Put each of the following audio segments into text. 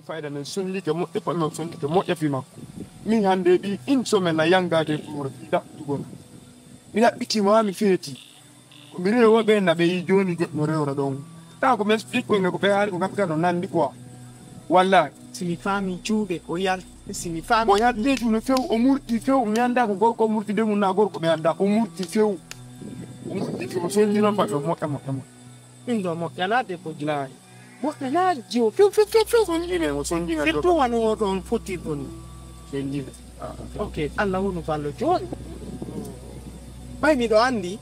di fayda men solli ke mo e pa non solli ke mo e fi makko min hande bi in so men na yangade pour da dugo mi da biti mo mi feti ko mi rewo be na be joni je no rewo don ta ko mi explique ko be ari ko kapka non nandi quoi wallahi si mi fami ciube o yal si mi fami bo ya de tu no few o murti few mi anda ko gorko murti de mun na gorko mi anda o murti few so ni na fa mo kama indo mo yana de ko jilai mo yana jiwo few so ni ne mo so ni na fitto wano don foti don ni ok Allah uno fallo joni bai mi do andi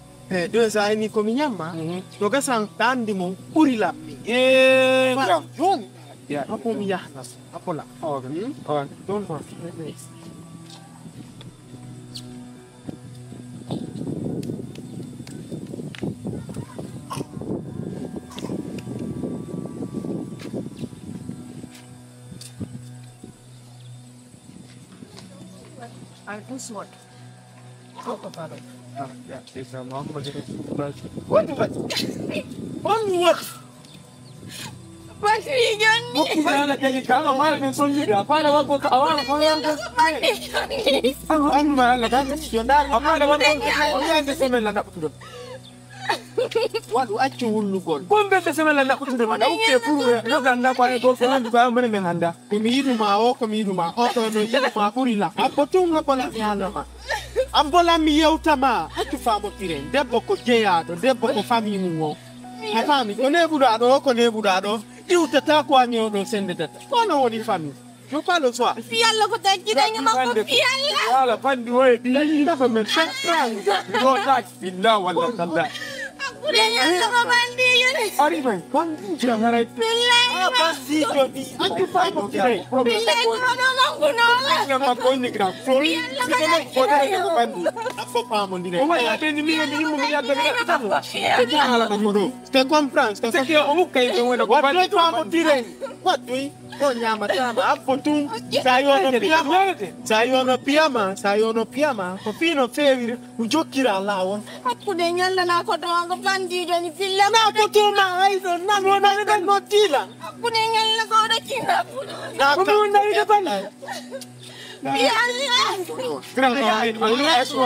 due sai ni ko mi nyamma do gasan tandi mo uri lappi joni ya apo mi yahna apo la don't forget I just what? Talk about it. Yeah, it's a long What? What? Pasti Johnny. Buku sana jadi kalau malam yang sunyi apa ada waktu awal yang aku malah kan apa ada waktu yang semen lah tak betul. Waduh acu hulu gol. Kumbe semen lah tak betul mana uke puru ya. Lo ganda kwa gol semen juga mana menghanda. Kemiru mau ko no ya ma purila. Apa tu ngapa la yana ma. Ambola mi utama. Atu famo tiren. Debbo ko jeyato, debbo ko fami mu. Ha fami, ko ne budado. Io tata kwa nyodo sende tata. Kono woni fami. Je parle soir. Fialla ko tajira ma ko fialla. Wala pandi we di da fa men sekran. Go tak billah wala tanda. Aku dia nyala ko bandi yun. Ari man, pandi jangan rai. Billah. Pasti jodi. Aku famo tiren. Billah ko no. Yang aku ini kena. Sorry. Apa famo dire. Oh ya, pendi mi mo ya da kita. Jangan ngoro. Ste comprends, ste Seki o kai ko wena ko What do famo tiren? What do? Ko nyama tama apo tu. Sayo no piama. Ko fino fevi ujokira lawo. Aku dia nyala na ko do ko bandi joni filla. Na ko tu ma aizo na no tila. Aku dia nyala ko da kina. Na ko na ida bana. Fialla. Kena ai aku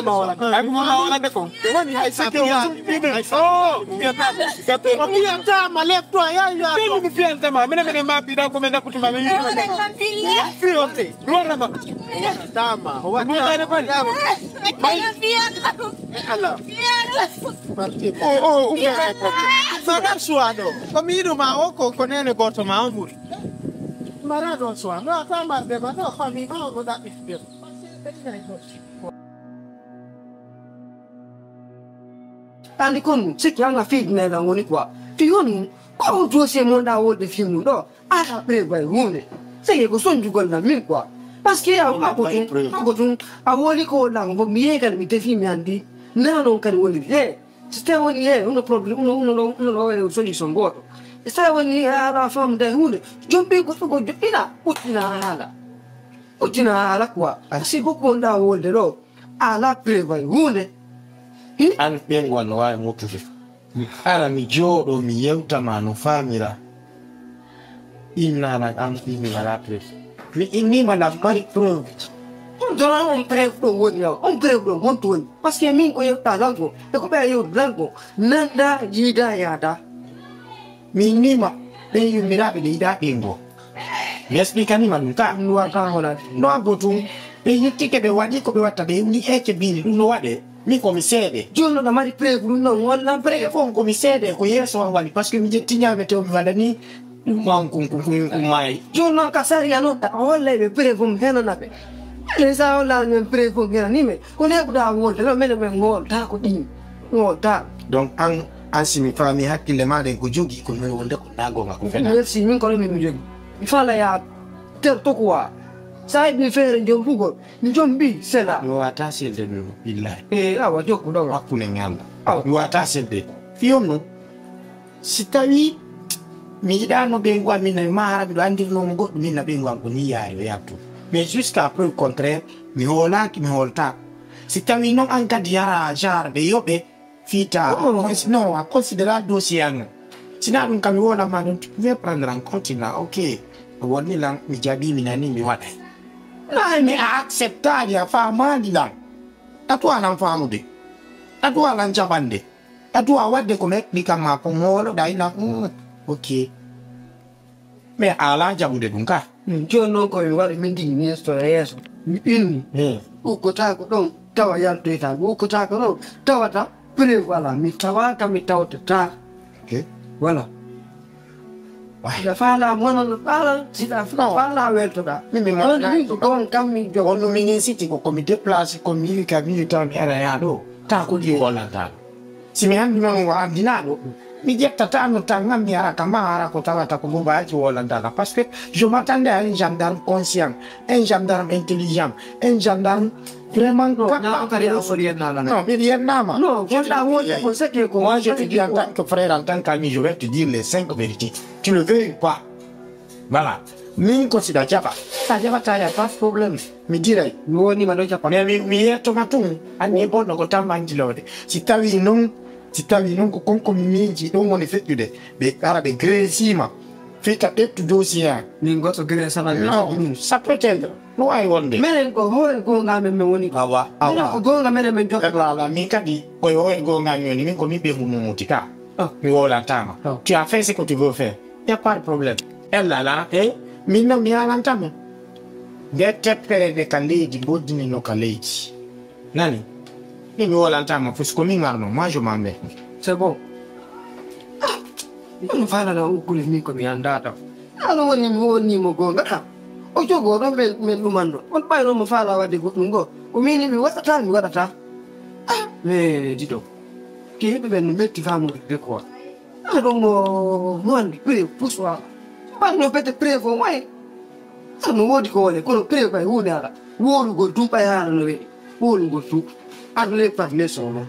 mau orang deko. Wani hai sakia. Oh, kata Pia tama left ya. Pili ni pia ntama, mene mapi da komenda kutuma mimi. Fialla. Fiote, luara ma. Tama. Buka ada pan. Fialla. Ala. Fialla. Oh, Sana suado. Comido ma oko konene goto ma umuri. Marado suado. No tama de ma no fami ma go da ifbir. Tandi kon sekian la fig ne la ngoni kwa. Fiyon ko do se monda wo de film do. Ara pre ba ngone. Se ko son jugol na min kwa. Parce que ako tun awoli ko lang bo miye kan mi te film andi. Na non kan woli. C'était woni uno problem uno solution go. Sta woni ara fam de hunde. Jombe ko ina utina ala kwa. Asi ko nda wo de do. Ala pre ba ngone. An pengwa no wa moto ala mi jodo mi yeuta manufamira inna an mi ala pres mi ini mana mari pro On prego wonyo on prego montun parce que min ko yeuta lango e ko be yo lango nanda yida yada mi nima be yu mira be ida engo mi explica ni manuta no ata hola no abotu be yitike be wadi ko be wata be ni eke bini no wade mi come sede giorno da mari prego no wala prego fon come sede ko yeso wali parce que mi jettinya mete o wadani mankum mai giorno kasari ya nota wala be prego mena na be le sa wala me prego ngena ni me ko ne da wol da me me ngol ta ko din ngol ta donc an simi fami hakkille ma den ko jogi ko no wonde ko dago ma ko fena merci min ko mi jogi mi fala ya ter to quoi sai mi fere jombugo mi jombi sela yo ata selde no billahi awa jokku do akune ngamba yo ata selde fiyono sitawi mi dano be ngwa mi na mara bi andi no mo goddo mi na be ngwa ko ni yayo yaptu mais jusqu'à preuve contraire mi holta sitawi non anka diara jar be yobe fita no a considérer dossier an Sina ɗum kam mi wona ma ɗum tu pouvais prendre en compte là ok wonni lan mi jaɓi mi nani mi waɗa nay mi a acceptade a famadi lan atu alan famude atu alan jaɓande atu a wadde ko meɗɗi kam ma ko ngoloɗa ina ok mais ala jaɓude ɗum ka joni noon komi waɗa min tigi mi yestoya yeeso mi ɓinni ukkotako ɗon tawa yaltoytako ukkotako ɗon tawata preuve voilà mi tawaka mi tawtata voilà siɗa faala monono faala siɗa faala weltoɗa on kam mi jogo on ɗum minin siti komi déplacé komi yiwi ka mi taw mi araya ɗo ta ko ɗi wollantaɗo si mi andi noon o andinaɗo mi ƴettata no tangam mi ara kama ara ko tawata ko bobaji wollantaɗa par ce que je m'attendais à un gendarme conscient un gendarme intelligent un gendarme vraiment non mi yennama non gonɗa wodi ko sake ko moi je te dis en tant que frère en tant qu'ami je vais te dire les 5 vérités tu le veux ou pas voilà min ko siɗa jaɓa sa jaɓata ya pas probléme mi diray mi wonima ɗo jappa mais mi yettoma tum anni bonɗo ko tammantilode si tawi noon ko konko mi miiji ɗon woni feƴƴude ɓe ara ɓe grésima fita ɓettu dossier min goto gré sana non ça peut être no wawi wonde minen ko hoore gonga men min woni awa minen ko gonga minen min joɗala min kadi koye hoore gonga mi woni min ko mi ɓegu mumuti ka mi wolantama tu as fait ce que tu veux faire y a pas de problème elle là min no mi alantama nde tepperede ka leydi boddinino ka leydi nani mi wolantama puisque min arno moi je m'en vais c'est bon ɗum falana ukkule min komi andata ano woni mi wonnimo gonga kam o jogo ɗon min ɗumanɗo on ɓayno mo faala wadde goɗɗum go o mini mi waɗata mi waɗata mais diɗo ke heɓe ɓen no metti famude de quoi aɗon mo wandi preuve pousoir ɓanno pete preuve o wayi no woodi ko wone kono preuve ay hunde ala wolugol tum ɓay haala no weɗi wolugol tum parler parler sono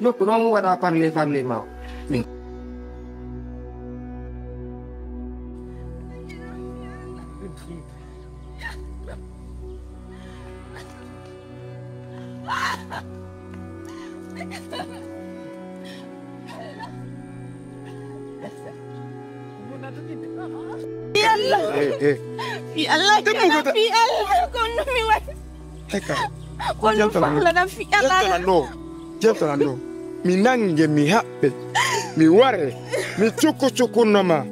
donc noon waɗa parler ma min Fi Allah kena fi Allah kono mi wa kono fala na fi Allah jeltana mi nange mi haɓɓe mi ware mi cukkunnoma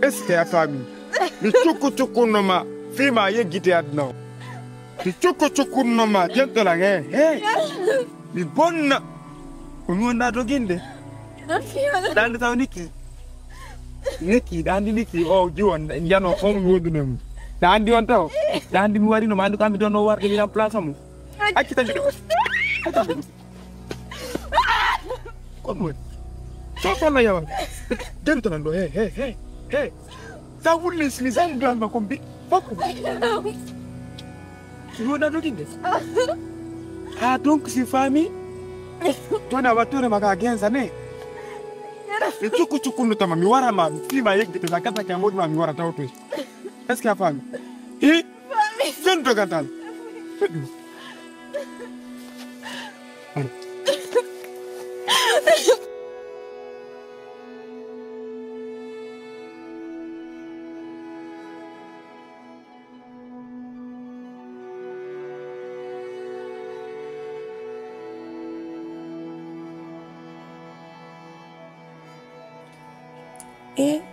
est ce que a faami mi cukkunnoma fima yeggite aduna o mi cukkunnoma jeltolan mi bonna komi wonɗa doginde ɗande taw nikki ɗandi nikki o jiwon jano fof mi wodune mum ɗandi on taw ɗandi mi warino ma andi kam mi donno warde mi place amum accitami ɗum kono woni sofonna yawal dentonan ɗo he sa wulni mi sanduanma ko mbi fokko mi wonɗa doginde donc si famille tona wattore maka 15 années mi cukkunnutama mi warama mi fima yeggite sa gasake a moɗuma mi wara taw toy est ce que a faami fen dogantal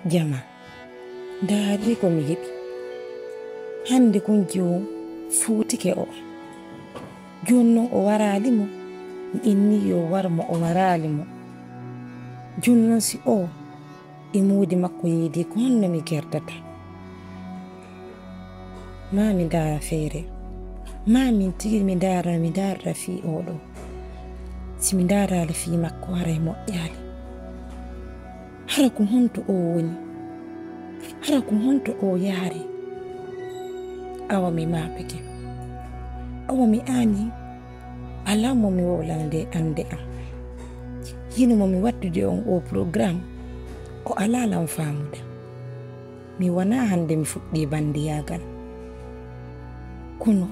jama ndaari ko mi heɓi hande kon jiwo fuutike o joni noon o waraalimo mi inni yo warmo o waraalimo joni noon si o e muudi makko yeedi ko honno mi gerdata ma mi ndaara feere ma min tigi mi ndaara fii oɗo si mi ndaaraali fii makko haray moƴƴaali hara ko honto o woni hara ko honto o yaari awa mi maapeke awa mi aani alaa mo mi wolande ande am hino mo mi wattude on o programme o alaalam faamuda mi wona hande mi fuɗɗi bandiyaagal kono